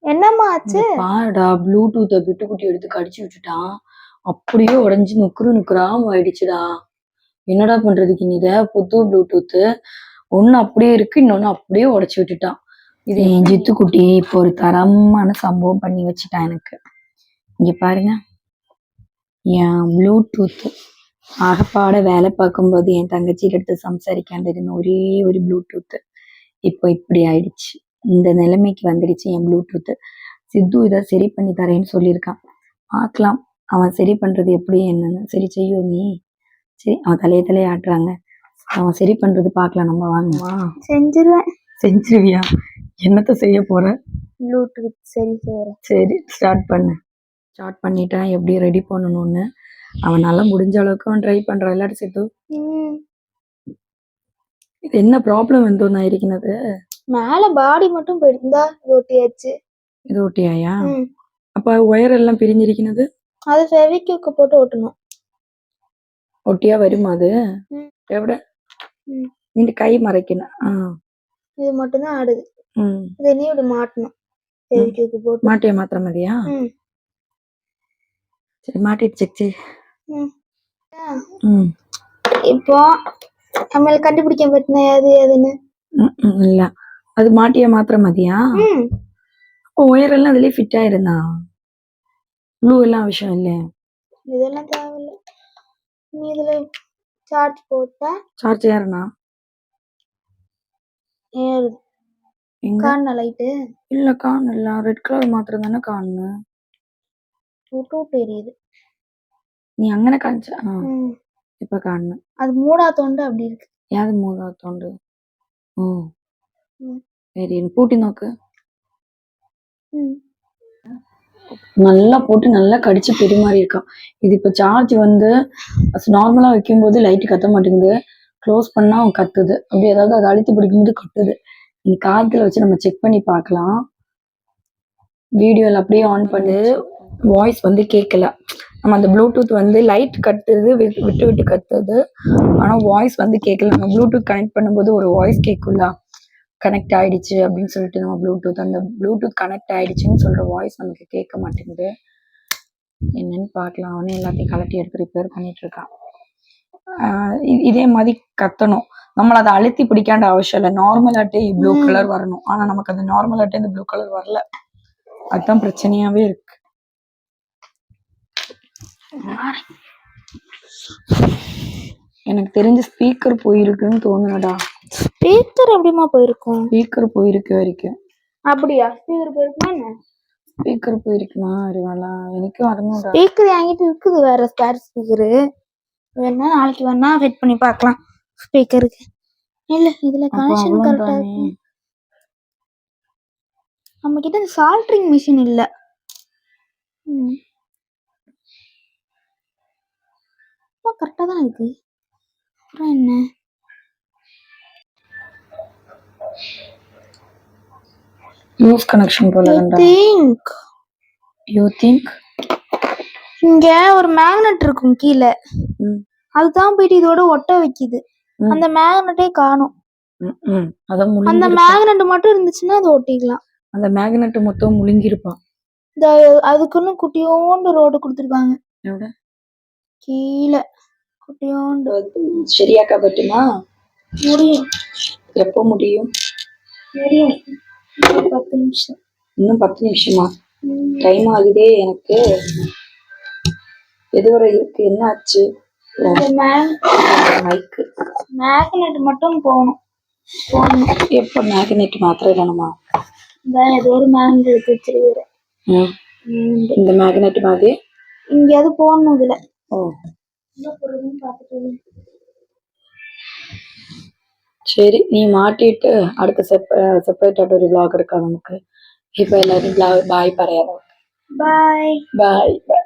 என்னம்மா ஆச்சு? பாருடா, ப்ளூடூத்தை விட்டுக்குட்டி எடுத்து கடிச்சு விட்டுட்டான். அப்படியே உடஞ்சி நுக்குறாம ஆயிடுச்சுடா. என்னடா பண்றதுக்கு இத? புது ப்ளூடூத்து ஒண்ணு அப்படியே இருக்கு, இன்னொன்னு அப்படியே உடைச்சு விட்டுட்டான். இது என் ஜித்துக்குட்டி இப்போ ஒரு தரமான சம்பவம் பண்ணி வச்சுட்டான் எனக்கு. இங்க பாருங்க, என் ப்ளூடூத் அகப்பாட வேலை பார்க்கும்போது என் தங்கச்சியில எடுத்து சம்சாரிக்காண்டு இருந்த ஒரே ஒரு ப்ளூடூத் இப்போ இப்படி ஆயிடுச்சு. இந்த நிலைமைக்கு வந்துடுச்சு என் ப்ளூடூத். சித்து இதை சரி பண்ணி தரேன்னு சொல்லியிருக்கான். பார்க்கலாம் அவன் சரி பண்றது எப்படி என்னன்னு. சரி செய்யும் நீ. சரி, அவன் தலையை ஆட்டுறாங்க. அவன் சரி பண்றது பார்க்கலாம். நம்ம வாங்குமா? செஞ்சிருவேன். செஞ்சிருவியா? என்னத்த செய்ய போற? ப்ளூடூத் சரி செய்யறேன். சரி, ஸ்டார்ட் பண்ணு. ஸ்டார்ட் பண்ணிட்டேன். எப்படி ரெடி பண்ணணும்னு அவனால முடிஞ்ச அளவுக்கு அவன் ட்ரை பண்றான். எல்லாரும் சித்து, இது என்ன ப்ராப்ளம் எந்தோன்னு ஆயிருக்கிறது? மேல பாடி மட்டும் போயிருந்தா ஒட்டியாச்சு. இது ஒட்டியாயா? அப்ப ஒயர் எல்லாம் பிரிஞ்சிருக்கிறது. அது ஃபெவிக்விக் போட்டு ஒட்டணும். ஒட்டியா வருமா அது? எവിടെ நீ கை மறைக்கணும். இது மட்டும் தான் ஆடுது. இதை நீ இப்படி மாட்டணும். ஃபெவிக்விக் போட்டு மாட்டியா? மாத்திர மாதிரியா? சரி, மாட்டிட்டு செக் செய். இப்போ நம்மள கண்டுபிடிக்க பத்தின எதுன்னு இல்ல, அது மாட்டியா மாத்திர மாதிரியா? ஒயர் எல்லாம் அதுலயே ஃபிட் ஆயிருந்தா. ப்ளூ எல்லாம் அவசியம் இல்ல. இதெல்லாம் தேவையில்ல. நீ இதுல சார்ஜ் போட்டா சார்ஜ் ஏறனா? ஏறுது. காண லைட் இல்ல, காணல. ரெட் கலர் மாத்திரம் தானே காணு. விட்டு எரியுது. நீ அங்கன காஞ்சா இப்ப காணு. அது மூடா தோண்டு அப்படி இருக்கு. யாரு மூடா தோண்டு? சரி, பூட்டி நோக்கு. நல்லா போட்டு நல்லா கடிச்சு பெருமாறி இருக்கான். இது இப்ப சார்ஜ் வந்து நார்மலா வைக்கும்போது லைட் கத்த மாட்டேங்குது. க்ளோஸ் பண்ணா அவன் கத்துது. அப்படி ஏதாவது அதை அழுத்தி பிடிக்கும்போது கத்துது. நீ காத்துல வச்சு நம்ம செக் பண்ணி பார்க்கலாம். வீடியோல அப்படியே ஆன் பண்ணு. வாய்ஸ் வந்து கேட்கல. நம்ம அந்த ப்ளூடூத் வந்து லைட் கத்துது, விட்டு விட்டு கத்துது. ஆனா வாய்ஸ் வந்து கேட்கல. நம்ம ப்ளூடூத் கனெக்ட் பண்ணும்போது ஒரு வாய்ஸ் கேட்கும்ல, கனெக்ட் ஆயிடுச்சு அப்படின்னு சொல்லிட்டு. நம்ம அந்த ப்ளூடூத் கனெக்ட் ஆயிடுச்சுன்னு சொல்ற வாய்ஸ் நமக்கு கேட்க மாட்டேங்குது. என்னன்னு பார்க்கலாம். அவனே எல்லாத்தையும் கலட்டி எடுத்து ரிப்பேர் பண்ணிட்டு இருக்கான். இதே மாதிரி கத்தணும். நம்மள அதை அழுத்தி பிடிக்காண்ட அவசியம் இல்லை. நார்மலாட்டே ப்ளூ கலர் வரணும். ஆனா நமக்கு அந்த நார்மலாட்டே இந்த ப்ளூ கலர் வரல. அதுதான் பிரச்சனையாவே இருக்கு. எனக்கு தெரிஞ்ச ஸ்பீக்கர் போயிருக்குன்னு தோணுனடா. ஸ்பீக்கர் எப்படிமா போயிருக்கும்? ஸ்பீக்கர் போயிருக்கு வரைக்கும். அப்படியா? ஸ்பீக்கர் போயிருக்குமா என்ன? ஸ்பீக்கர் போயிருக்குமா? அறிவாளா, எனக்கும் வரணும்டா. ஸ்பீக்கர் என்கிட்ட இருக்குது, வேற ஸ்பேர் ஸ்பீக்கரு. வேணா நாளைக்கு வேணா ஃபிட் பண்ணி பார்க்கலாம் ஸ்பீக்கருக்கு. இல்ல இதுல கனெக்ஷன் கரெக்டா இருக்கு. நம்ம கிட்ட இந்த சால்டரிங் மிஷின் இல்ல. கரெக்டா தான் இருக்கு. அப்புறம் என்ன? லூஸ் கனெக்ஷன் போல இருக்குடா. யூ திங்க் இங்க ஒரு மேக்னெட் இருக்கும் கீழே. அதுதான் போயிட்டு இதோட ஒட்ட வைக்குது. அந்த மேக்னெட்டே காணோம். அந்த மேக்னெட் மட்டும் இருந்துச்சுன்னா அது ஒட்டிக்கலாம். அந்த மேக்னெட் மொத்தம் முழுங்கிருப்பான். அதுக்குன்னு குட்டியோண்டு ரோடு கொடுத்துருக்காங்க கீழே. குட்டியோண்டு. சரியாக்கா பட்டுமா? முடியும். எப்போ முடியும்? முடியும். 10 நிமிஷம். இன்னும் 10 நிமிஷமா? டைம் ஆகுதே எனக்கு. எதுவரை இருக்கு? என்ன ஆச்சு? மேக்னெட் மட்டும் போகணும். எப்போ மேக்னெட் மாத்திரை வேணுமா? ஏதோ ஒரு மேக்னெட் எடுத்து வச்சிருக்கிறேன். இந்த மேக்னெட் மாதிரி இங்கேயாவது போடணும். இதுல என்ன போடுறதுன்னு பார்த்துட்டு. சரி, நீ மாட்டிட்டு அடுத்த செப்பரேட் ஒரு vlog இருக்கா நமக்கு. இப்ப எல்லாரும் பாய் பரையாத. பாய் பாய் பாய்.